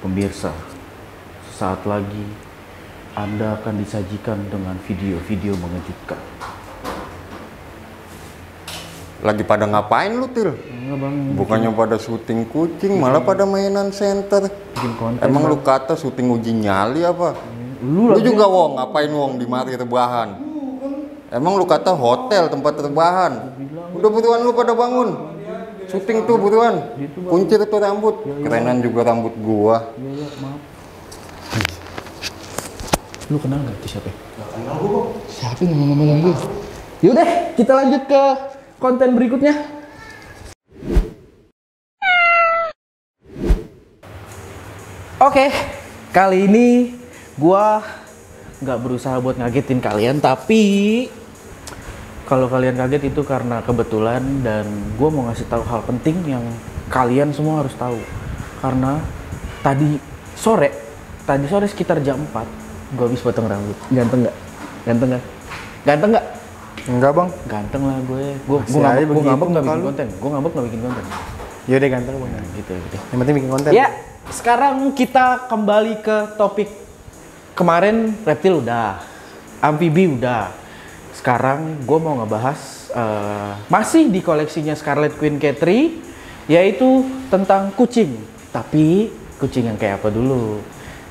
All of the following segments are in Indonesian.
Pemirsa, sesaat lagi Anda akan disajikan dengan video-video mengejutkan. Lagi pada ngapain lu, Til? Enggak bang, Bukannya pada syuting kucing, malah pada mainan center. bikin konten. Emang Bang. lu kata syuting uji nyali apa? Lu Lu juga Wong, ngapain Wong di mari rebahan? Emang lu kata hotel tempat rebahan? Udah buruan lu pada bangun. Syuting tuh buruan. Kuncir tuh rambut. Kerenan juga rambut gua. Iya, maaf. Lu kenal nggak itu siapa? Gak kenal gue kok. Siapa yang ngomong-ngomong gue? Yaudah, kita lanjut ke konten berikutnya. Oke, kali ini gua nggak berusaha buat ngagetin kalian, tapi kalau kalian kaget itu karena kebetulan dan gua mau ngasih tahu hal penting yang kalian semua harus tahu. Karena tadi sore sekitar jam 4 gua habis potong rambut. Ganteng nggak? Ganteng nggak? Ganteng nggak? Enggak bang. Ganteng lah gue. Gue Masih aja ngambek begitu nggak bikin kalau. konten. Gue ngambek nggak bikin konten. Yaudah ganteng bang. Nah, gitu. Yang penting bikin konten. Ya, sekarang kita kembali ke topik kemarin. Reptil udah, amfibi udah. Sekarang gue mau ngebahas masih di koleksinya Scarlet Queen K3, yaitu tentang kucing. Tapi kucing yang kayak apa dulu?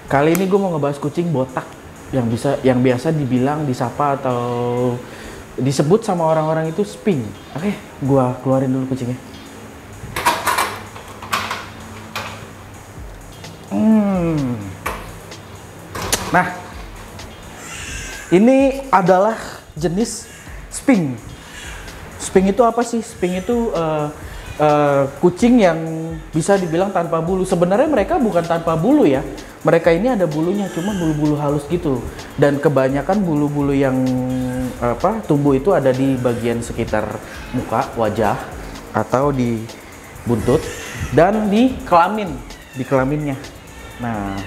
Kali ini gue mau ngebahas kucing botak yang biasa dibilang, disapa atau disebut sama orang-orang itu sphinx. Oke, gue keluarin dulu kucingnya. Nah, ini adalah jenis sphinx. Sphinx itu apa sih? Sphinx itu kucing yang bisa dibilang tanpa bulu. Sebenarnya mereka bukan tanpa bulu ya. Mereka ini ada bulunya, cuma bulu-bulu halus gitu. Dan kebanyakan bulu-bulu yang tumbuh itu ada di bagian sekitar muka, wajah, atau di buntut, dan di kelaminnya. Nah,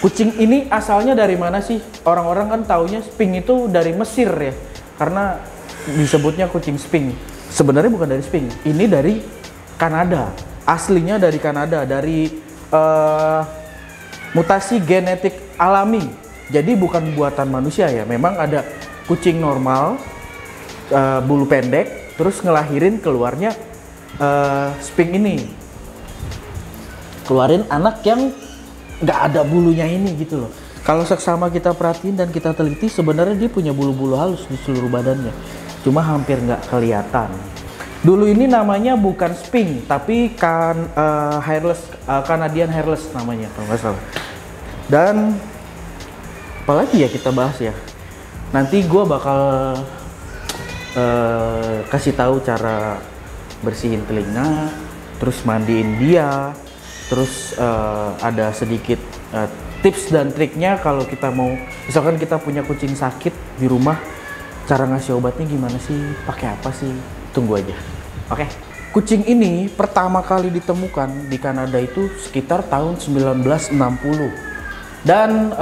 kucing ini asalnya dari mana sih? Orang-orang kan taunya sphinx itu dari Mesir ya, karena disebutnya kucing sphinx. Sebenarnya bukan dari sphinx, ini dari Kanada. Aslinya dari Kanada, dari mutasi genetik alami. Jadi bukan buatan manusia ya. Memang ada kucing normal, bulu pendek, terus ngelahirin keluarnya sphinx ini. Keluarin anak yang nggak ada bulunya ini gitu loh. Kalau seksama kita perhatiin dan kita teliti, sebenarnya dia punya bulu-bulu halus di seluruh badannya, cuma hampir nggak kelihatan. Dulu ini namanya bukan sphinx, tapi hairless, Canadian hairless namanya kalau nggak salah. Dan apalagi ya kita bahas ya. Nanti gue bakal kasih tahu cara bersihin telinga, terus mandiin dia. Terus ada sedikit tips dan triknya kalau kita mau, misalkan kita punya kucing sakit di rumah, cara ngasih obatnya gimana sih, pakai apa sih, tunggu aja. Oke. Kucing ini pertama kali ditemukan di Kanada itu sekitar tahun 1960. Dan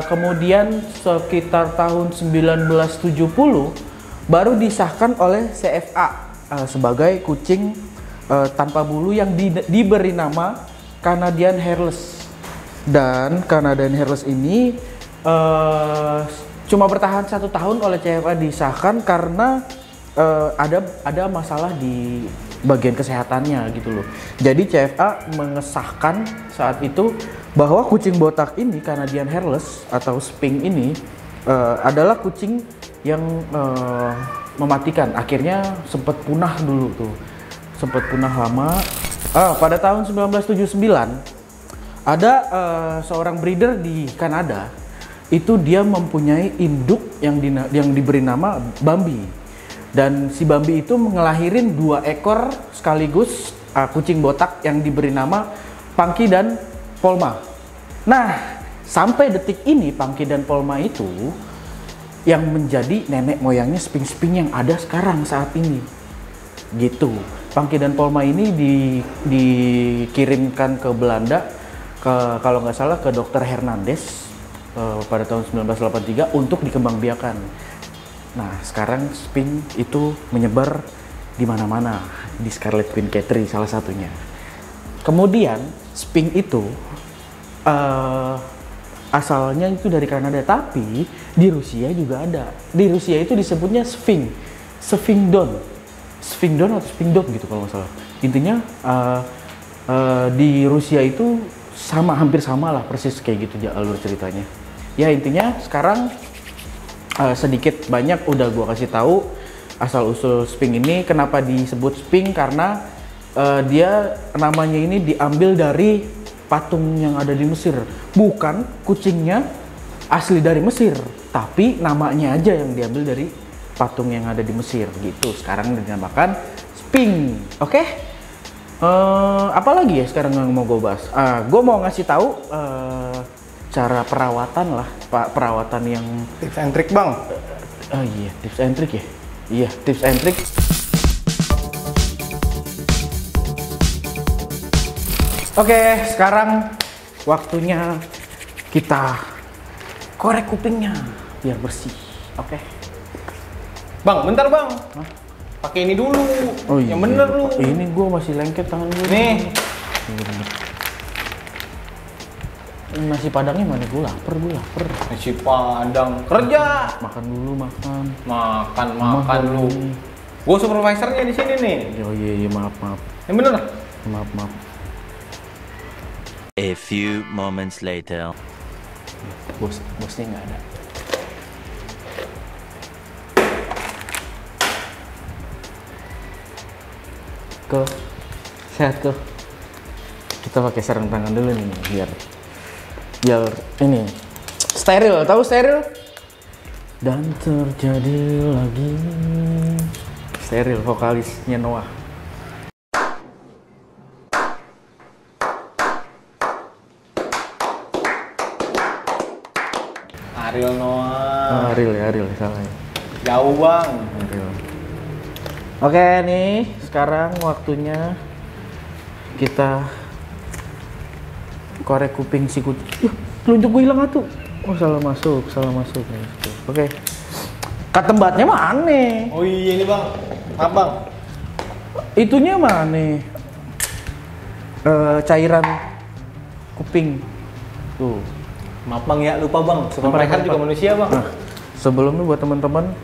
kemudian sekitar tahun 1970 baru disahkan oleh CFA sebagai kucing tanpa bulu yang diberi nama Canadian hairless. Dan Canadian hairless ini cuma bertahan 1 tahun oleh CFA disahkan karena ada masalah di bagian kesehatannya gitu loh. Jadi CFA mengesahkan saat itu bahwa kucing botak ini, Canadian hairless atau sphinx ini adalah kucing yang mematikan. Akhirnya sempat punah dulu tuh. Sempat punah lama. Pada tahun 1979 ada seorang breeder di Kanada, itu dia mempunyai induk yang diberi nama Bambi, dan si Bambi itu ngelahirin 2 ekor sekaligus kucing botak yang diberi nama Punky dan Polma. Nah, sampai detik ini Punky dan Polma itu yang menjadi nenek moyangnya sphinx-sphinx yang ada sekarang saat ini gitu. Punky dan Polma ini dikirimkan ke Belanda, kalau nggak salah ke Dr. Hernandez pada tahun 1983 untuk dikembangbiakan. Nah, sekarang sphinx itu menyebar di mana-mana, di Scarlet Queen K3 salah satunya. Kemudian sphinx itu eh, asalnya itu dari Kanada, tapi di Rusia juga ada. Di Rusia itu disebutnya Sphinxdon atau Sphinxdon gitu kalau nggak salah. Intinya di Rusia itu hampir sama lah, persis kayak gitu alur ceritanya. Ya intinya sekarang sedikit banyak udah gua kasih tahu asal usul Sphinx ini. Kenapa disebut Sphinx? Karena dia namanya ini diambil dari patung yang ada di Mesir. Bukan kucingnya asli dari Mesir, tapi namanya aja yang diambil dari patung yang ada di Mesir gitu. Sekarang dinamakan Sphinx. Oke? Apa lagi ya sekarang yang mau gue bahas? Gue mau ngasih tahu cara perawatan lah, perawatan yang Tips and trick bang. oh iya, tips and trick ya. Iya, tips and trick. Oke, sekarang waktunya kita korek kupingnya biar bersih. Oke. Bang, bentar bang. Pakai ini dulu. Oh iya. Yang bener lu. Ini gue masih lengket tangan gue. Nih. Nasi padangnya mana? Gue lapar. Nasi padang. Kerja. Makan dulu, makan. Makan lu. Gue supervisornya di sini nih. Oh iya, maaf. Yang bener. Maaf. A few moments later. Bosnya nggak ada. Sehat kok. Kita pakai sarung tangan dulu nih biar ini steril. Tahu steril? Dan terjadi lagi. Steril vokalisnya Noah. Ariel Noah. Ariel salah ya. Jauh bang. Ariel. Oke nih, sekarang waktunya kita korek kuping si kucing. Telunjuk gue hilang tuh. Oh salah masuk. Oke. Katembatnya mana? Oh iya ini bang. Maaf bang. Itunya mana? Cairan kuping. Tuh. Maaf bang ya, lupa bang. Supervisor juga manusia bang. Nah, sebelumnya buat teman-teman,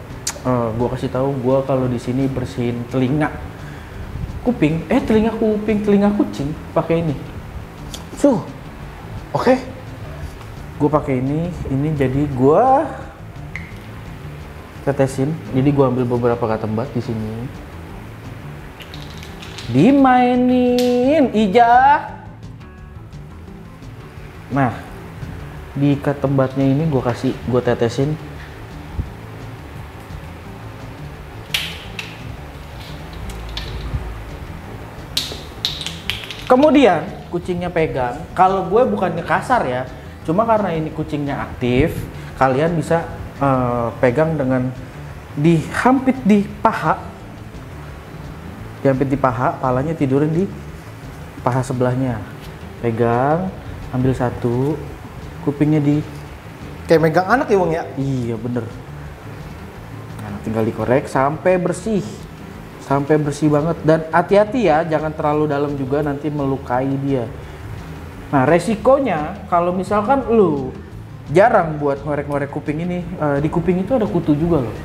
gue kasih tahu gue kalau di sini bersihin telinga kuping, telinga kucing pakai ini. Oke. Gue pakai ini jadi gue tetesin. Jadi gue ambil beberapa katembat di sini. Dimainin Ija. Nah, di katembatnya ini gue tetesin. Kemudian kucingnya pegang. Kalau gue bukannya kasar ya, cuma karena ini kucingnya aktif, kalian bisa pegang dengan dihampit di paha. Dihampit di paha, palanya tidurin di paha sebelahnya. Pegang, ambil satu, kupingnya di Kayak megang anak ya bang ya? iya bener. Nah, tinggal dikorek sampai bersih banget. Dan hati-hati ya, jangan terlalu dalam juga, nanti melukai dia. Nah resikonya kalau misalkan lu jarang buat ngorek-ngorek kuping ini, di kuping itu ada kutu juga loh,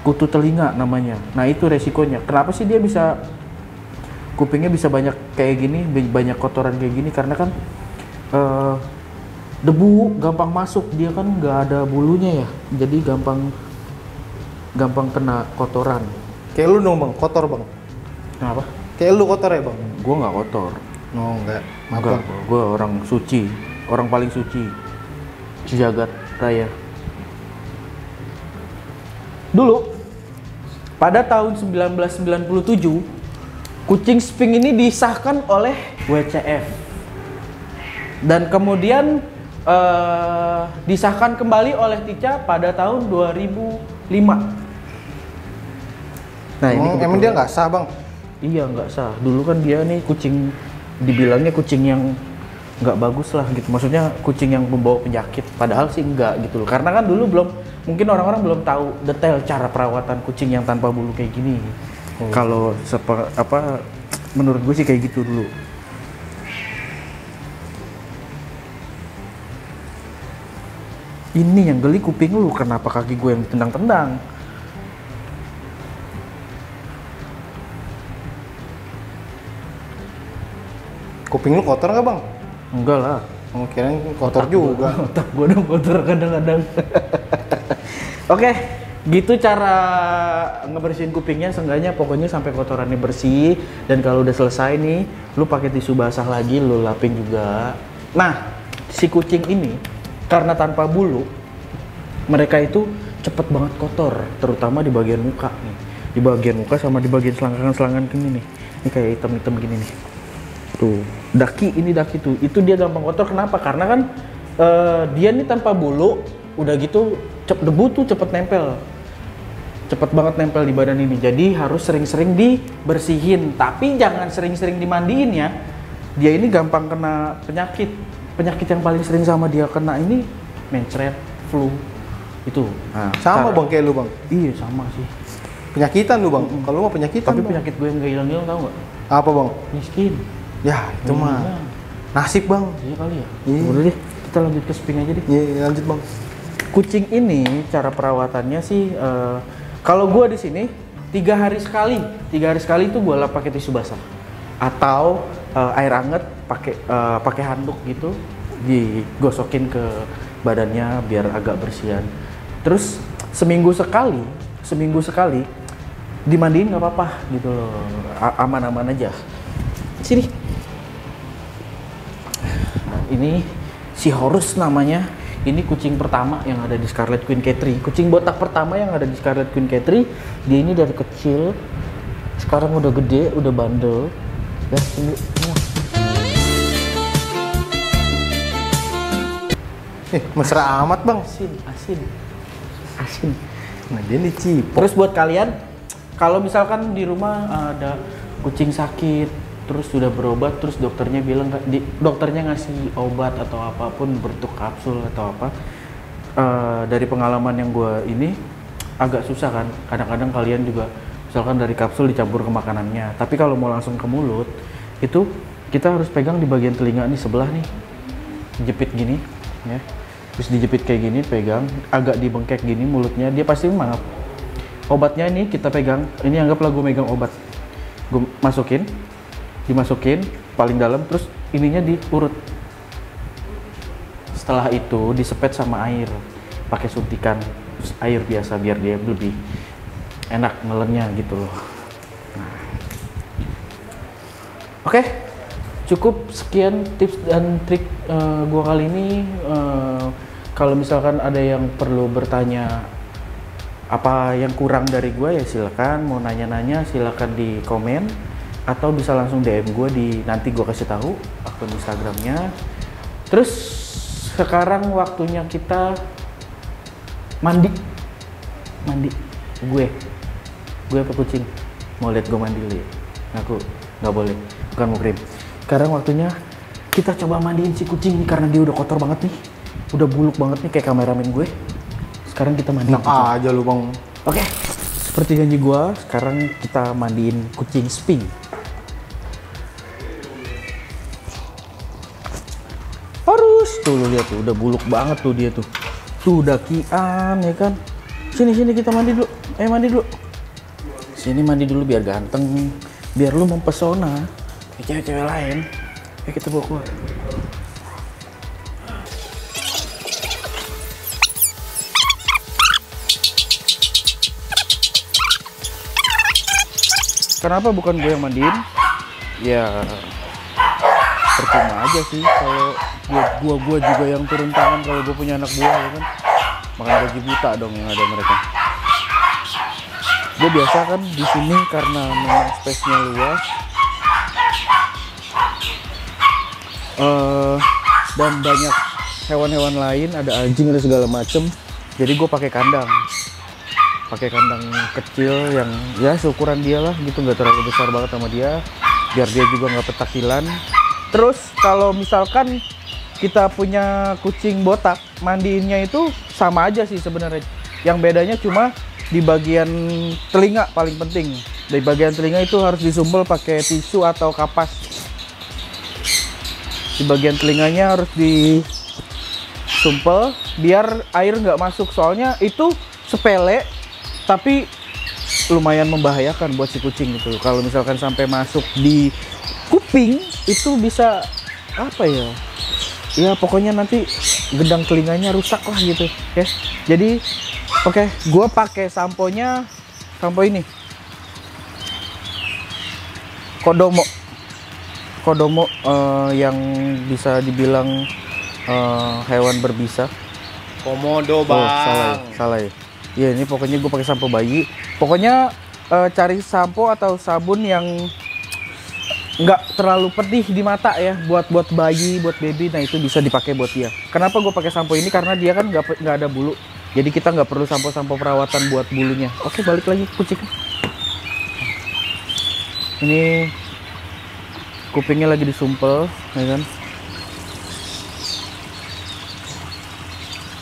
kutu telinga namanya. Nah itu resikonya. Kenapa sih dia bisa kupingnya bisa banyak kayak gini, banyak kotoran kayak gini? Karena kan debu gampang masuk, dia kan nggak ada bulunya ya, jadi gampang kena kotoran. Kayak lu dong bang, kotor bang. Kenapa? Kayak lu kotor ya bang? Gue nggak kotor. Oh enggak. Enggak, gue orang suci, orang paling suci jagat raya. Dulu pada tahun 1997 kucing Sphinx ini disahkan oleh WCF dan kemudian disahkan kembali oleh TICA pada tahun 2005. Nah, ini emang dia nggak sah bang? iya nggak sah. Dulu kan dia nih kucing, dibilangnya kucing yang nggak bagus lah gitu. Maksudnya kucing yang membawa penyakit. Padahal sih enggak gitu loh. Karena kan dulu mungkin orang-orang belum tahu detail cara perawatan kucing yang tanpa bulu kayak gini. Kalau menurut gue sih kayak gitu dulu. Ini yang geli kuping lu, kenapa kaki gue yang tendang-tendang? Kuping lu kotor nggak bang? Enggak lah. Oh, kirain kotor juga. Otak gue dong kotor kadang-kadang. Oke, gitu cara ngebersihin kupingnya. Seenggaknya pokoknya sampai kotorannya bersih. Dan kalau udah selesai nih, lu pakai tisu basah lagi, lu lapin juga. Nah, si kucing ini karena tanpa bulu, mereka itu cepet banget kotor, terutama di bagian muka nih. Di bagian muka sama di bagian selangkangan-selangkangan gini nih. Ini kayak hitam-hitam gini nih. Tuh, ini daki tuh. Itu dia gampang kotor. Kenapa? Karena kan dia nih tanpa bulu, udah gitu debu tuh cepet nempel. Cepet banget nempel di badan ini. Jadi harus sering-sering dibersihin. Tapi jangan sering-sering dimandiin ya. Dia ini gampang kena penyakit. Penyakit yang paling sering sama dia kena ini mencret, flu. Itu. Nah, Sama bang kayak lu bang. Iya, sama sih. Penyakitan lu bang. Kalau lu mah penyakitan. Tapi Bang. penyakit gue yang gak hilang-hilang tau gak? Apa bang? Miskin. Ya itu mah Iya. nasib bang. Iya kali ya. Iya. Udah deh, kita lanjut ke sping aja deh. Iya lanjut bang. Kucing ini cara perawatannya sih, kalau gue di sini 3 hari sekali itu gue lap pakai tisu basah atau air anget pakai handuk gitu, digosokin ke badannya biar agak bersihan. Terus seminggu sekali dimandiin nggak apa-apa gitu loh, aman-aman aja. Sini. Nah, ini si Horus namanya. Ini kucing pertama yang ada di Scarlet Queen Catry. Kucing botak pertama yang ada di Scarlet Queen Catry. Dia ini dari kecil, sekarang udah gede, udah bandel. Ya, sini. Mesra amat bang. Asin. Nah dia nih cipok. Terus buat kalian, kalau misalkan di rumah ada kucing sakit, terus sudah berobat, terus dokternya bilang, dokternya ngasih obat atau apapun bentuk kapsul atau apa, dari pengalaman yang gue ini agak susah kan. Kadang-kadang kalian juga misalkan dari kapsul dicampur ke makanannya. Tapi kalau mau langsung ke mulut, itu kita harus pegang di bagian telinga nih sebelah nih, jepit gini, ya. Terus dijepit kayak gini, pegang, agak dibengkek gini mulutnya, dia pasti mangap. Obatnya ini kita pegang, ini anggaplah gue megang obat. Gue dimasukin paling dalam, terus ininya diurut. Setelah itu disepet sama air, pakai suntikan air biasa biar dia lebih enak ngelennya gitu loh. Nah. Oke, cukup sekian tips dan trik gua kali ini. Kalau misalkan ada yang perlu bertanya apa yang kurang dari gua, ya silakan. Mau nanya-nanya silakan di komen atau bisa langsung DM gue nanti gue kasih tahu akun Instagramnya. Terus sekarang waktunya kita mandi. Gue apa kucing? Mau lihat gue mandi dulu ya? Aku nggak boleh, bukan mukrim. Sekarang waktunya kita coba mandiin si kucing ini karena dia udah kotor banget nih, udah buluk banget nih kayak kameramen gue. Sekarang kita mandiin. Enak aja lu bang. Oke, seperti janji gue, sekarang kita mandiin kucing Sping. Harus tuh lu lihat tuh, udah buluk banget tuh dia tuh. Tuh dakian ya kan. Sini kita mandi dulu. Ayo mandi dulu. Sini mandi dulu biar ganteng, biar lu mempesona kayak cewek-cewek lain. Ayo kita bawa keluar. Kenapa bukan gue yang mandiin? Ya percuma aja sih kalau gua juga yang turun tangan kalau gue punya anak buah ya kan. Makan gaji buta dong yang ada mereka. Gue biasa kan di sini karena memang space-nya luas. Dan banyak hewan-hewan lain, ada anjing ada segala macem. Jadi gue pakai kandang kecil yang ya seukuran dia lah gitu, nggak terlalu besar banget sama dia, biar dia juga nggak petakilan. Terus kalau misalkan kita punya kucing botak, mandiinnya itu sama aja sih sebenarnya. Yang bedanya cuma di bagian telinga paling penting. Di bagian telinga itu harus disumpel pakai tisu atau kapas. Di bagian telinganya harus sumpel biar air nggak masuk, soalnya itu sepele tapi lumayan membahayakan buat si kucing gitu. Kalau misalkan sampai masuk di kuping itu bisa apa ya? Ya pokoknya nanti gedang telinganya rusak lah gitu ya. Jadi oke, gua pakai sampo-nya, sampo ini Kodomo yang bisa dibilang hewan berbisa. Komodo, Oh, Bang. salah ya. Iya, ini pokoknya gue pakai sampo bayi. Pokoknya cari sampo atau sabun yang nggak terlalu pedih di mata ya, buat bayi, buat baby. Nah itu bisa dipakai buat dia. Kenapa gue pakai sampo ini? Karena dia kan nggak ada bulu. Jadi kita nggak perlu sampo perawatan buat bulunya. Oke, balik lagi kucing. Ini kupingnya lagi disumpel, ya kan?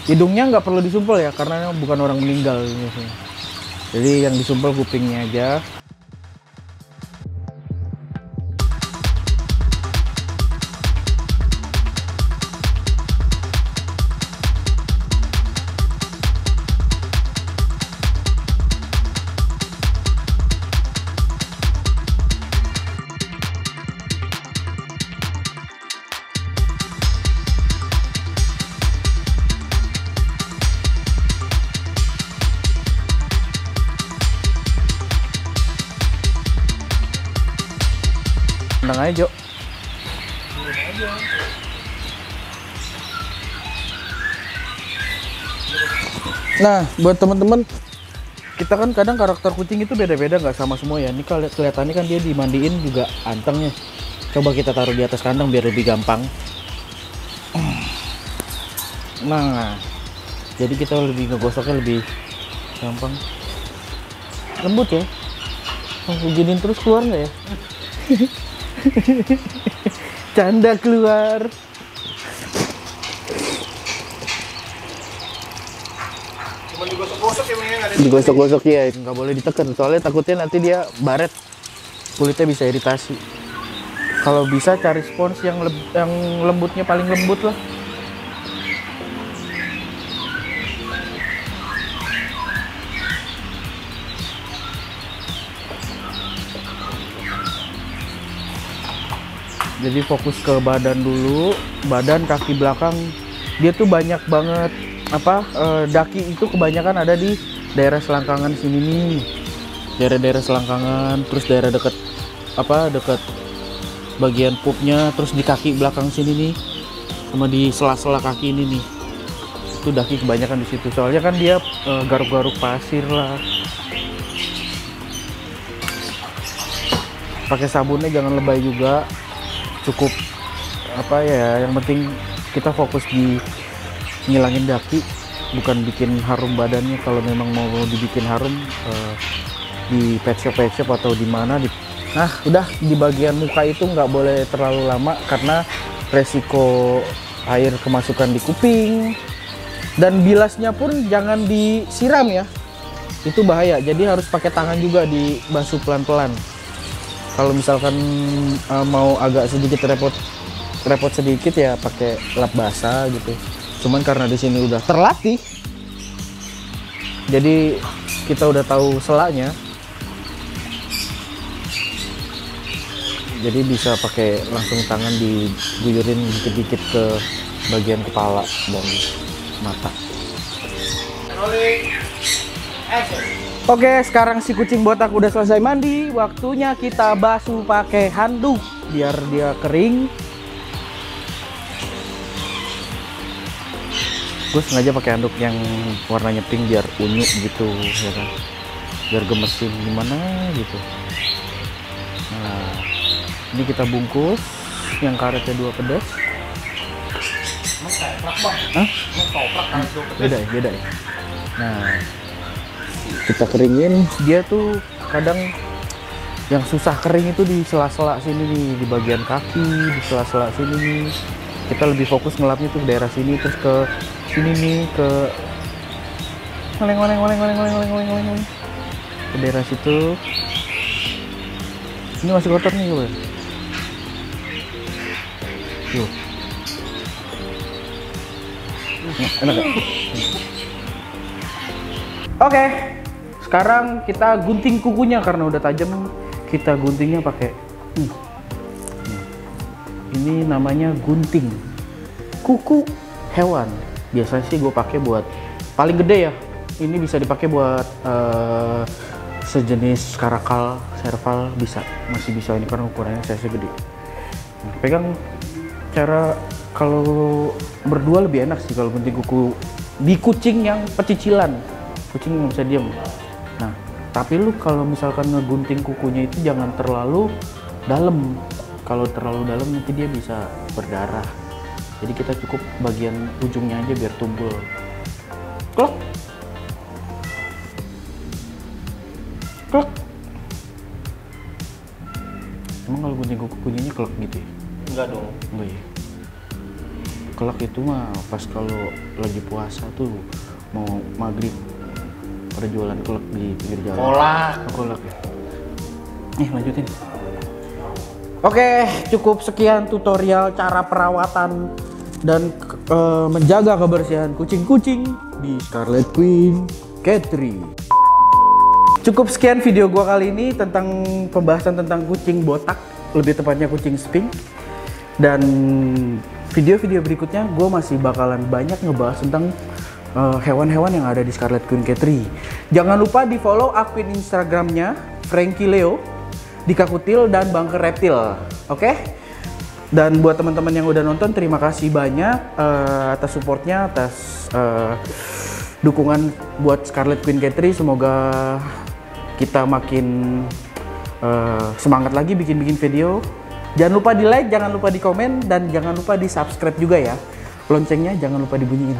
Hidungnya nggak perlu disumpel ya, karena bukan orang meninggal. Jadi yang disumpel kupingnya aja. Tenang aja, Jo. Nah, buat teman-teman, kita kan kadang karakter kucing itu beda-beda, nggak sama semua ya. Ini kelihatannya kan dia dimandiin juga antengnya. Coba kita taruh di atas kandang biar lebih gampang. Nah, jadi kita lebih ngegosoknya lebih gampang. Lembut ya. Beginiin terus keluar nggak ya? Canda keluar. Cuma digosok-gosok ya, Meng, ada Digosok-gosok ya, nggak boleh ditekan soalnya takutnya nanti dia baret, kulitnya bisa iritasi. Kalau bisa cari spons yang lembutnya paling lembut lah. Jadi fokus ke badan dulu, badan, kaki belakang. Dia tuh banyak banget daki itu kebanyakan ada di daerah selangkangan sini nih. Daerah-daerah selangkangan, terus daerah deket bagian pupnya, terus di kaki belakang sini nih, sama di sela-sela kaki ini nih. Itu daki kebanyakan di situ. Soalnya kan dia garuk-garuk pasir lah. Pakai sabunnya jangan lebay juga. Cukup yang penting kita fokus di ngilangin daki, bukan bikin harum badannya. Kalau memang mau dibikin harum di pet shop atau di mana nah udah di bagian muka itu nggak boleh terlalu lama karena resiko air kemasukan di kuping, dan bilasnya pun jangan disiram ya, itu bahaya. Jadi harus pakai tangan juga, dibasuh pelan-pelan. Kalau misalkan mau agak sedikit repot sedikit ya pakai lap basah gitu. Cuman karena di sini udah terlatih, jadi kita udah tahu selanya, jadi bisa pakai langsung tangan diguyurin dikit-dikit ke bagian kepala dan mata. Oke, sekarang si kucing botak udah selesai mandi. Waktunya kita basuh pakai handuk biar dia kering. Gue sengaja pakai handuk yang warnanya pink biar unyu gitu, ya kan? Biar gemesin gimana gitu. Nah, ini kita bungkus yang karetnya 2 pedas. Hah? Beda ya? Nah, kita keringin. Dia tuh kadang yang susah kering itu di sela-sela sini nih, di bagian kaki, di sela-sela sini nih. Kita lebih fokus ngelapnya tuh daerah sini, terus ke sini nih, ke ke daerah situ. Ini masih kotor nih gue. Tuh. Enak gak? Oke, sekarang kita gunting kukunya karena udah tajam. Kita guntingnya pakai ini namanya gunting kuku hewan. Biasanya sih gue pakai buat paling gede ya. Ini bisa dipakai buat sejenis karakal, serval bisa, masih bisa ini karena ukurannya saya gede. Pegang cara kalau berdua lebih enak sih kalau gunting kuku di kucing yang pecicilan. Kucing nggak bisa diem. Nah, tapi lu kalau misalkan ngegunting kukunya itu jangan terlalu dalam. Kalau terlalu dalam nanti dia bisa berdarah. Jadi kita cukup bagian ujungnya aja biar tumpul. Klok. Klok. Emang kalau gunting kuku bunyinya klok gitu ya? Enggak dong. Enggak ya? Klok itu mah pas kalau lagi puasa tuh mau maghrib pada jualan kolak di pinggir jalan. Kolak ya. Lanjutin. Oke, cukup sekian tutorial cara perawatan dan menjaga kebersihan kucing-kucing di Scarlet Queen Catry. Cukup sekian video gua kali ini tentang pembahasan tentang kucing botak, lebih tepatnya kucing sphinx. Dan video-video berikutnya gue masih bakalan banyak ngebahas tentang hewan-hewan yang ada di Scarlet Queen Catry. Jangan lupa di follow akun Instagramnya Frankie Leo, Dika Kutil, dan Bangker Reptil. Oke? Dan buat teman-teman yang udah nonton, terima kasih banyak atas supportnya, atas dukungan buat Scarlet Queen Catry. Semoga kita makin semangat lagi bikin-bikin video. Jangan lupa di like, jangan lupa di komen, dan jangan lupa di subscribe juga ya. Loncengnya jangan lupa dibunyiin.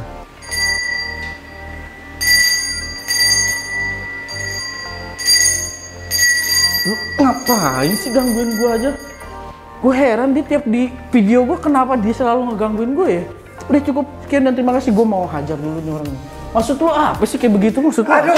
Lu ngapain sih gangguin gue aja? Gue heran dia tiap di video gue kenapa dia selalu ngegangguin gue ya? Udah cukup sekian dan terima kasih. Gue mau hajar dulu nih orang. Maksud lu apa sih kayak begitu? Maksud lu apa?